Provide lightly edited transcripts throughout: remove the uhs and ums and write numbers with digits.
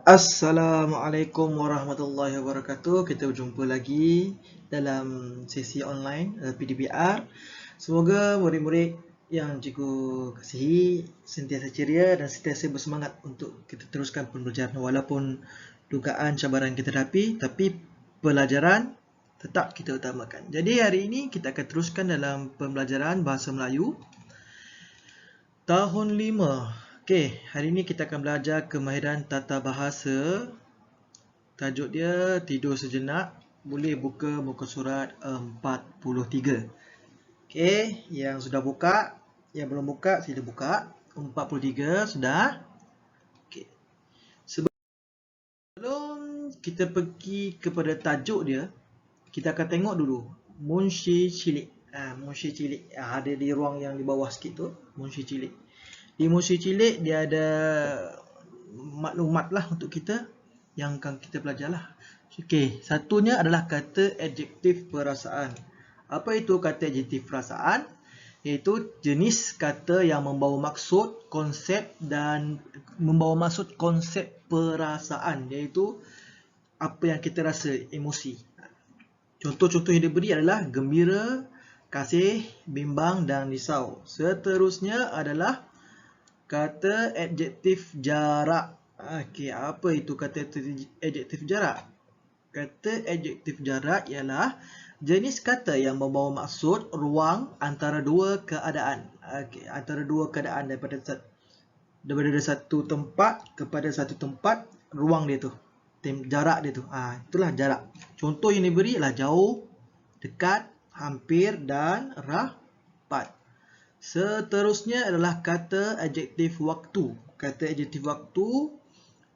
Assalamualaikum warahmatullahi wabarakatuh. Kita berjumpa lagi dalam sesi online PDBR. Semoga murid-murid yang cikgu kasihi sentiasa ceria dan sentiasa bersemangat untuk kita teruskan pembelajaran walaupun dugaan cabaran kita hadapi, tapi pelajaran tetap kita utamakan. Jadi hari ini kita akan teruskan dalam pembelajaran Bahasa Melayu tahun 5. Okey, hari ini kita akan belajar kemahiran tata bahasa. Tajuk dia tidur sejenak. Boleh buka muka surat 43. Okey, yang sudah buka, yang belum buka sila buka. 43 sudah. Okey. Sebelum kita pergi kepada tajuk dia, kita akan tengok dulu Munshi Cilik. Munshi Cilik ada di ruang yang di bawah sikit tu, Munshi Cilik. Di Munshi Cilik dia ada maklumat lah untuk kita yang akan kita belajar lah. Okey, satunya adalah kata adjektif perasaan. Apa itu kata adjektif perasaan? Iaitu jenis kata yang membawa maksud, konsep dan membawa maksud konsep perasaan, iaitu apa yang kita rasa, emosi. Contoh-contoh yang diberi adalah gembira, kasih, bimbang dan risau. Seterusnya adalah kata adjektif jarak. Okey, apa itu kata adjektif jarak? Kata adjektif jarak ialah jenis kata yang membawa maksud ruang antara dua keadaan. Okey, antara dua keadaan daripada satu tempat kepada satu tempat, ruang dia tu. Jarak dia tu. Itulah jarak. Contoh yang diberi ialah jauh, dekat, hampir dan rapat. Seterusnya adalah kata adjektif waktu. Kata adjektif waktu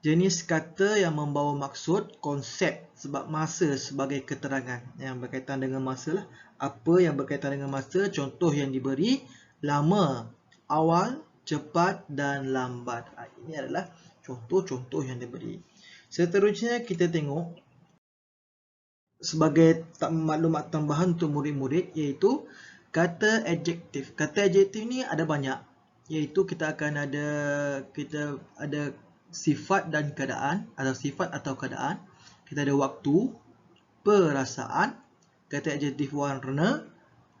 jenis kata yang membawa maksud konsep sebab masa sebagai keterangan yang berkaitan dengan masa lah. Apa yang berkaitan dengan masa, contoh yang diberi lama, awal, cepat dan lambat. Ini adalah contoh-contoh yang diberi. Seterusnya kita tengok sebagai maklumat tambahan untuk murid-murid iaitu kata adjektif. Kata adjektif ni ada banyak, iaitu kita ada sifat dan keadaan atau sifat atau keadaan. Kita ada waktu, perasaan, kata adjektif warna,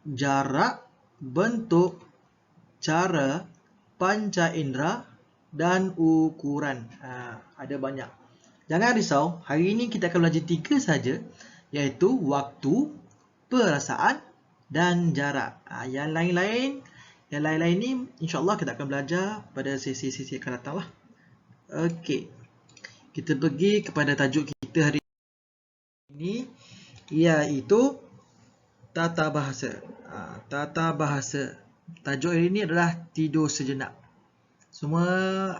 jarak, bentuk, cara, panca indera dan ukuran. Ada banyak. Jangan risau, hari ini kita akan belajar 3 saja, iaitu waktu, perasaan dan jarak. Yang lain-lain ni insya-Allah kita akan belajar pada sesi-sesi akan datang lah. Okey. Kita pergi kepada tajuk kita hari ini, iaitu tata bahasa. Tata bahasa. Tajuk hari ini adalah tidur sejenak. Semua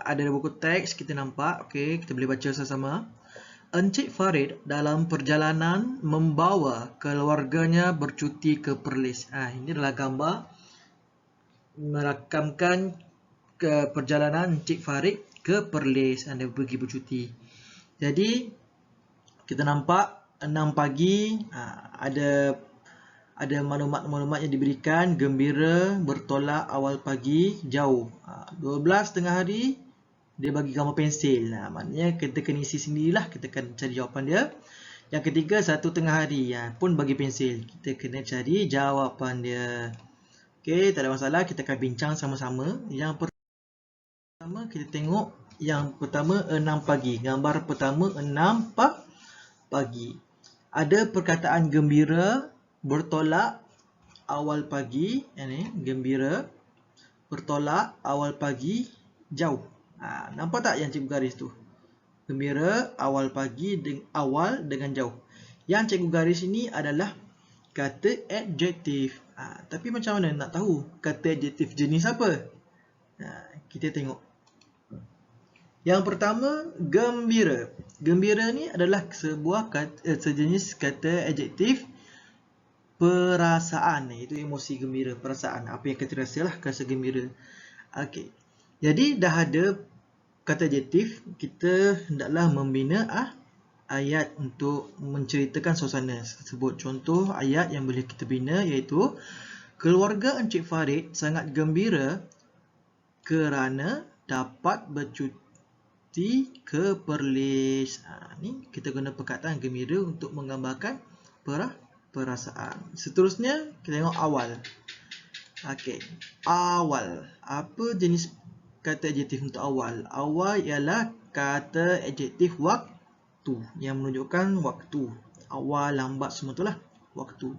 ada buku teks kita nampak. Okey, kita boleh baca sama-sama. Encik Farid dalam perjalanan membawa keluarganya bercuti ke Perlis. Ini adalah gambar merakamkan ke perjalanan Encik Farid ke Perlis. Anda pergi bercuti. Jadi kita nampak 6 pagi ada maklumat-maklumat yang diberikan. Gembira, bertolak awal pagi, jauh. 12 tengah hari dia bagi gambar pensil. Maknanya kita kena isi sendirilah, kita akan cari jawapan dia. Yang ketiga, 1 tengah hari pun bagi pensil. Kita kena cari jawapan dia. Okey, tak ada masalah, kita akan bincang sama-sama. Yang pertama kita tengok yang pertama 6 pagi. Gambar pertama 6 pagi. Ada perkataan gembira, bertolak awal pagi, gembira, bertolak awal pagi, jauh. Nampak tak yang cikgu garis tu? Gembira, awal pagi, awal dengan jauh. Yang cikgu garis ini adalah kata adjektif. Tapi macam mana nak tahu kata adjektif jenis apa? Kita tengok. Yang pertama, gembira. Gembira ni adalah sejenis kata adjektif perasaan. Itu emosi gembira, perasaan. Apa yang kita rasalah, rasa gembira. Okey. Jadi dah ada kata adjektif, kita hendaklah membina ayat untuk menceritakan suasana tersebut. Contoh ayat yang boleh kita bina iaitu keluarga Encik Farid sangat gembira kerana dapat bercuti Tiga perlis. Ni kita guna perkataan gembira untuk menggambarkan perasaan. Seterusnya kita tengok awal. Okey, awal. Apa jenis kata adjektif untuk awal? Awal ialah kata adjektif waktu yang menunjukkan waktu. Awal, lambat, semua itulah waktu.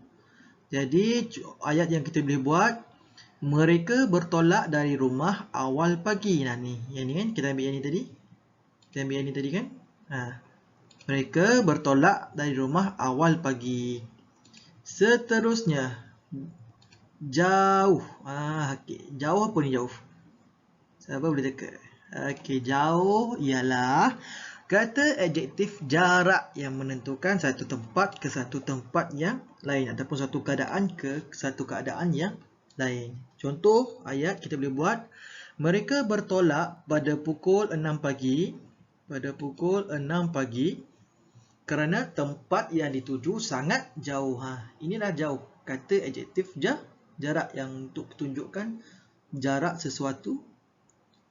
Jadi ayat yang kita boleh buat, mereka bertolak dari rumah awal pagi. Nah ni, yang ni kan kita ambil yang ni tadi. Kita ambil yang ni tadi kan. Mereka bertolak dari rumah awal pagi. Seterusnya, jauh. Okay. Jauh apa ni jauh? Siapa boleh teka? Okey, jauh ialah kata adjektif jarak yang menentukan satu tempat ke satu tempat yang lain ataupun satu keadaan ke satu keadaan yang lain. Contoh ayat kita boleh buat, mereka bertolak pada pukul 6 pagi. Pada pukul 6 pagi kerana tempat yang dituju sangat jauh. Inilah jauh. Kata adjektif jarak yang untuk tunjukkan jarak sesuatu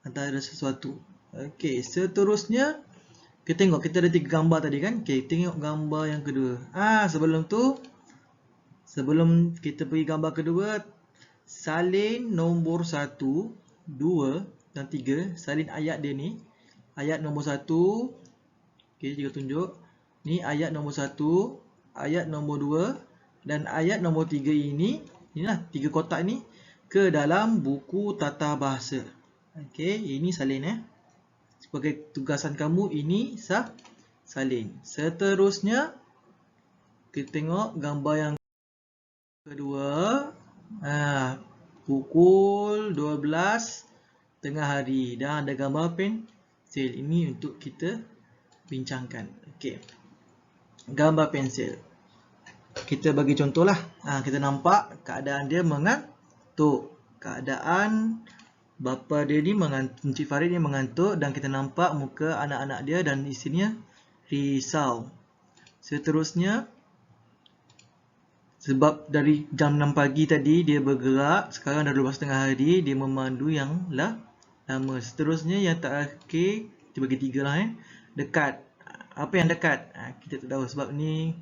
antara sesuatu. Okey, seterusnya kita tengok, kita ada 3 gambar tadi kan. Okey, tengok gambar yang kedua. Sebelum kita pergi gambar kedua, salin nombor 1, 2 dan 3, salin ayat dia ni. Ayat nombor 1, okey, kita tunjuk. Ni ayat nombor 1, ayat nombor 2 dan ayat nombor 3 ini. Inilah 3 kotak ni ke dalam buku tata bahasa. Okey, ini salin Sebagai tugasan kamu, ini salin. Seterusnya kita tengok gambar yang kedua. Pukul 12 tengah hari dan ada gambar pensil. Ini untuk kita bincangkan. Okey. Gambar pensil. Kita bagi contohlah. Kita nampak keadaan dia mengantuk. Keadaan bapa dia ni mengantuk, Encik Farid ni mengantuk dan kita nampak muka anak-anak dia dan isinya risau. Seterusnya, sebab dari jam 6 pagi tadi dia bergerak, sekarang dah 12 tengah hari, dia memandu yang lama. Seterusnya yang terakhir, kita bagi 3 lah dekat. Apa yang dekat? Kita tak tahu sebab ni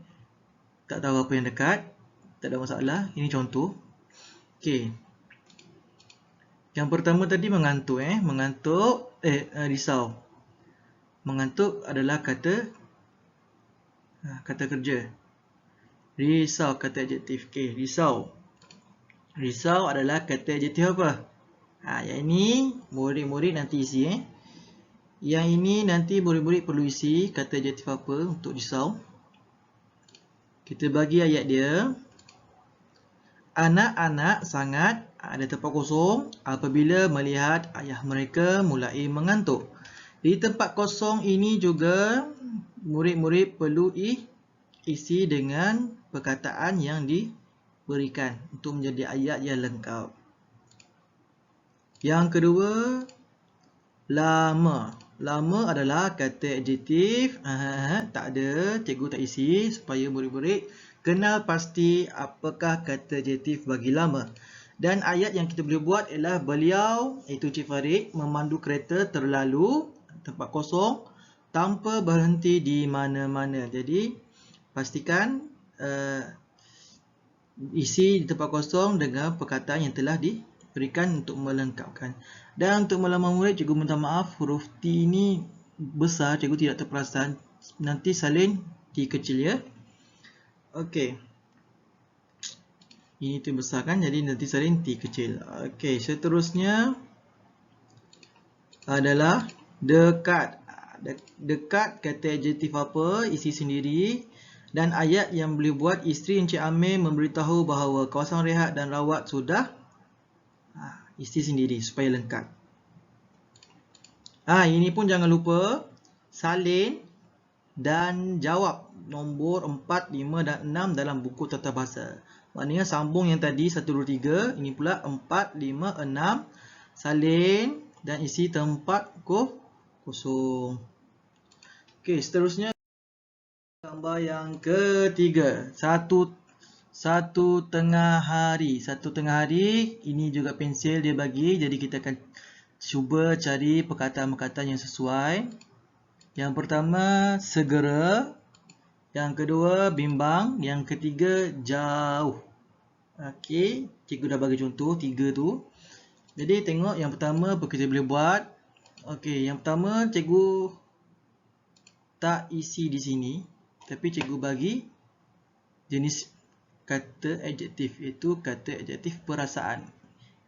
tak tahu apa yang dekat. Tak ada masalah, ini contoh. Okey. Yang pertama tadi mengantuk risau. Mengantuk adalah kata kerja. Risau kata adjektif. Okey, risau. Risau adalah kata adjektif apa? Yang ini murid-murid nanti isi Yang ini nanti murid-murid perlu isi kata adjektif apa untuk risau. Kita bagi ayat dia. Anak-anak sangat ada tempat kosong apabila melihat ayah mereka mulai mengantuk. Di tempat kosong ini juga murid-murid perlu isi dengan perkataan yang diberikan untuk menjadi ayat yang lengkap. Yang kedua, lama. Lama adalah kata adjektif. Tak ada, cikgu tak isi supaya murid-murid kenal pasti apakah kata adjektif bagi lama. Dan ayat yang kita boleh buat ialah beliau, iaitu Encik Farid, memandu kereta terlalu tempat kosong tanpa berhenti di mana-mana. Jadi pastikan isi di tempat kosong dengan perkataan yang telah diberikan untuk melengkapkan. Dan untuk melamar murid, cikgu minta maaf, huruf T ini besar, cikgu tidak terperasan. Nanti salin T kecil ya. Okey. Ini tu besar kan, jadi nanti salin T kecil. Okey, seterusnya adalah dekat. Dekat kata adjektif apa, isi sendiri. Dan ayat yang boleh buat, isteri Encik Amir memberitahu bahawa kawasan rehat dan rawat sudah isi sendiri supaya lengkap. Ini pun jangan lupa salin dan jawab nombor 4, 5 dan 6 dalam buku tata bahasa. Maknanya sambung yang tadi 1, 2, 3, ini pula 4, 5, 6, salin dan isi tempat kosong. Okey, seterusnya gambar yang ketiga. Satu tengah hari. Satu tengah hari, ini juga pensil dia bagi. Jadi kita akan cuba cari perkataan-perkataan yang sesuai. Yang pertama segera, yang kedua bimbang, yang ketiga jauh. Okey, cikgu dah bagi contoh 3 tu. Jadi tengok yang pertama apa kita boleh buat. Okey, yang pertama cikgu tak isi di sini, tapi cikgu bagi jenis kata adjektif, iaitu kata adjektif perasaan.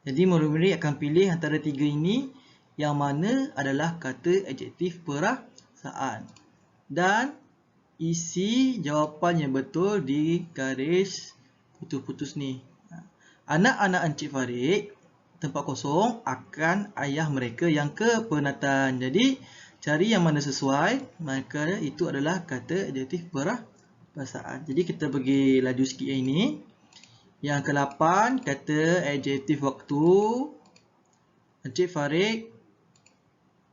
Jadi murid-murid akan pilih antara 3 ini yang mana adalah kata adjektif perasaan. Dan isi jawapan yang betul di garis putus-putus ni. Anak-anak Encik Farid tempat kosong akan ayah mereka yang kepenatan. Jadi cari yang mana sesuai, maka itu adalah kata adjektif perasaan. Jadi kita pergi laju sikit yang ini. Yang ke-8 kata adjektif waktu. Encik Farid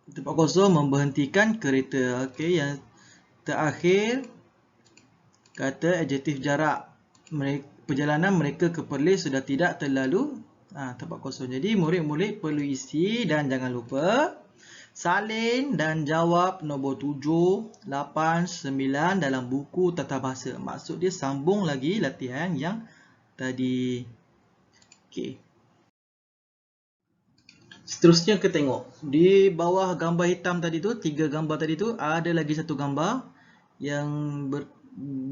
tempat kosong memberhentikan kereta. Okey, yang terakhir kata adjektif jarak. Perjalanan mereka ke Perlis sudah tidak terlalu tempat kosong. Jadi murid-murid perlu isi dan jangan lupa salin dan jawab nombor 7, 8, 9 dalam buku tata bahasa. Maksud dia sambung lagi latihan yang tadi. Okey. Seterusnya kita tengok di bawah gambar hitam tadi tu, 3 gambar tadi tu, ada lagi satu gambar yang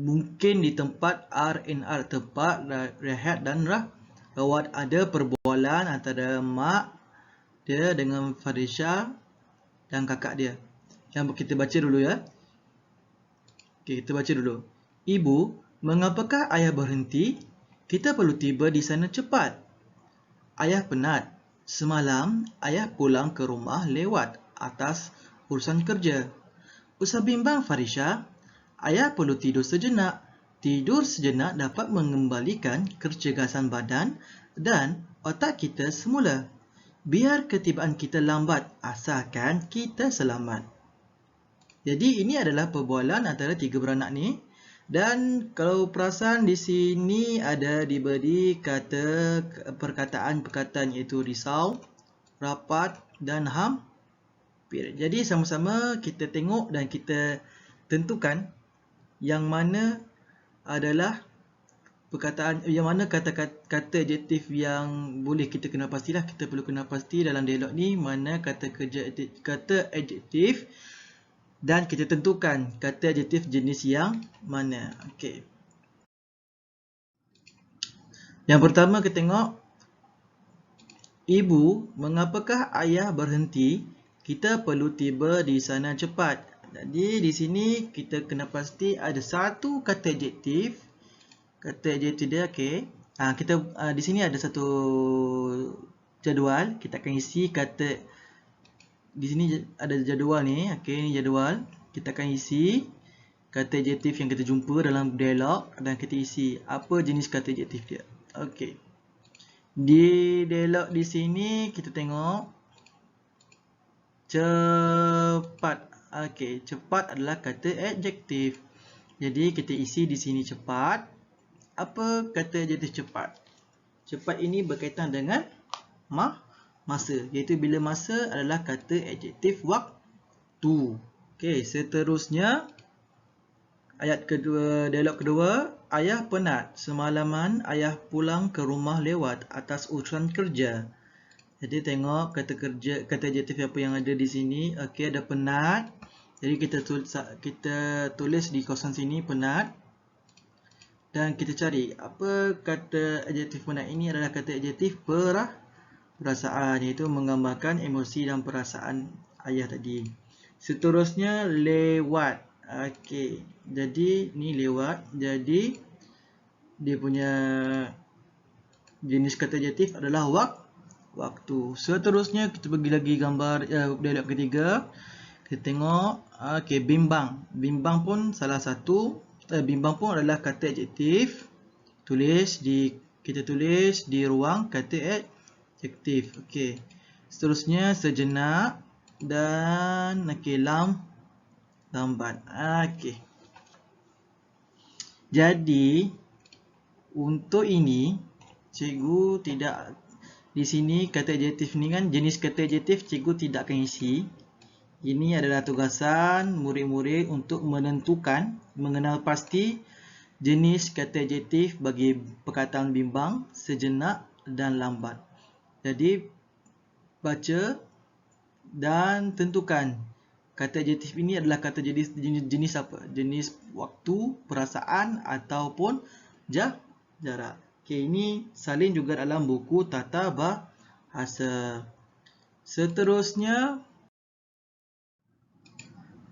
mungkin di tempat R&R, tempat rehat dan rawat. Ada perbualan antara mak dia dengan Farisha dan kakak dia. Yang kita baca dulu ya. Okey, kita baca dulu. Ibu, mengapakah ayah berhenti? Kita perlu tiba di sana cepat. Ayah penat. Semalam ayah pulang ke rumah lewat atas urusan kerja. Usah bimbang Farisha. Ayah perlu tidur sejenak. Tidur sejenak dapat mengembalikan kecergasan badan dan otak kita semula. Biar ketibaan kita lambat asalkan kita selamat. Jadi ini adalah perbualan antara 3 beranak ni. Dan kalau perasan di sini ada diberi kata perkataan-perkataan iaitu risau, rapat dan hampir. Jadi sama-sama kita tengok dan kita tentukan yang mana adalah perkataan, yang mana kata adjektif yang boleh kita kenal pastilah. Kita perlu kenal pasti dalam dialog ni mana kata adjektif dan kita tentukan kata adjektif jenis yang mana. Okey. Yang pertama kita tengok, Ibu, mengapakah ayah berhenti? Kita perlu tiba di sana cepat. Jadi di sini kita kena pasti ada satu kata adjektif. Kata adjektif dia okey. Kita di sini ada satu jadual. Kita akan isi kata. Di sini ada jadual ni. Okey, ni jadual. Kita akan isi kata adjektif yang kita jumpa dalam dialog dan kita isi apa jenis kata adjektif dia. Okey. Di dialog di sini kita tengok cepat. Okey, cepat adalah kata adjektif. Jadi kita isi di sini cepat. Apa kata adjektif cepat? Cepat ini berkaitan dengan masa, iaitu bila masa adalah kata adjektif waktu. Okey, seterusnya ayat kedua, dialog kedua, ayah penat. Semalaman ayah pulang ke rumah lewat atas urusan kerja. Jadi tengok kata adjektif apa yang ada di sini. Okey, ada penat. Jadi kita tulis di kawasan sini penat. Dan kita cari apa kata adjektif penat ini adalah kata adjektif perasaan, iaitu menggambarkan emosi dan perasaan ayah tadi. Seterusnya lewat. Okey, jadi ni lewat. Jadi dia punya jenis kata adjektif adalah waktu. Seterusnya kita pergi lagi gambar dialog ketiga. Kita tengok okey, bimbang. Bimbang pun salah satu bimbang pun adalah kata adjektif. Kita tulis di ruang kata adjektif. Okey. Seterusnya sejenak dan okey, lambat. Okey. Jadi untuk ini cikgu tidak di sini kata adjektif ni kan jenis kata adjektif cikgu tidak akan isi. Ini adalah tugasan murid-murid untuk mengenal pasti jenis kata adjektif bagi perkataan bimbang, sejenak dan lambat. Jadi, baca dan tentukan kata adjektif ini adalah kata jenis apa? Jenis waktu, perasaan ataupun jarak. Okey, ini salin juga dalam buku tata bahasa. Seterusnya,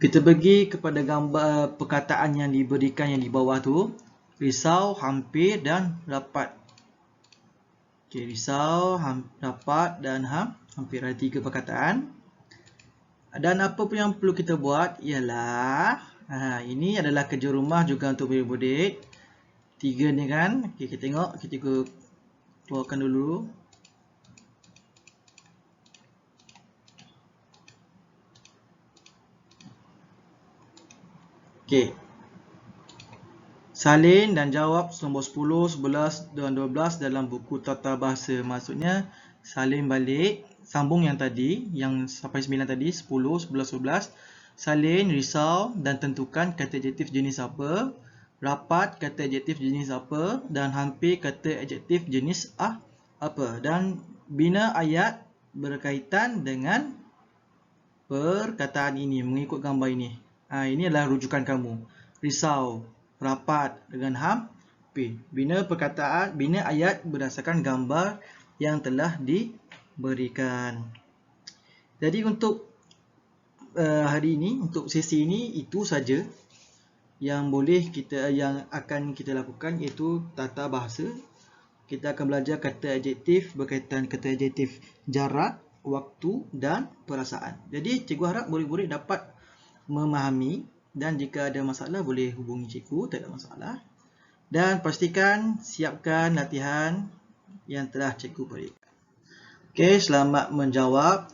kita pergi kepada gambar perkataan yang diberikan yang di bawah tu. Risau, hampir dan rapat. Okey, risau, rapat dan hampir, ada 3 perkataan. Dan apa pun yang perlu kita buat ialah ini adalah kerja rumah juga untuk murid-murid. 3 ni kan. Okey, kita tengok, kita keluarkan dulu. Okey. Salin dan jawab nombor 10, 11 dan 12 dalam buku tata bahasa. Maksudnya salin balik, sambung yang tadi, yang sampai 9 tadi, 10, 11, 12. Salin, risau dan tentukan kata adjektif jenis apa. Rapat, kata adjektif jenis apa. Dan hampir, kata adjektif jenis apa. Dan bina ayat berkaitan dengan perkataan ini, mengikut gambar ini. Ini adalah rujukan kamu. Risau, rapat dengan hampir. Bina ayat berdasarkan gambar yang telah diberikan. Jadi untuk hari ini, untuk sesi ini, itu saja yang akan kita lakukan, iaitu tata bahasa. Kita akan belajar kata adjektif berkaitan kata adjektif jarak, waktu dan perasaan. Jadi cikgu harap murid-murid dapat memahami, dan jika ada masalah boleh hubungi cikgu, tak ada masalah. Dan pastikan siapkan latihan yang telah cikgu berikan. Okey, selamat menjawab.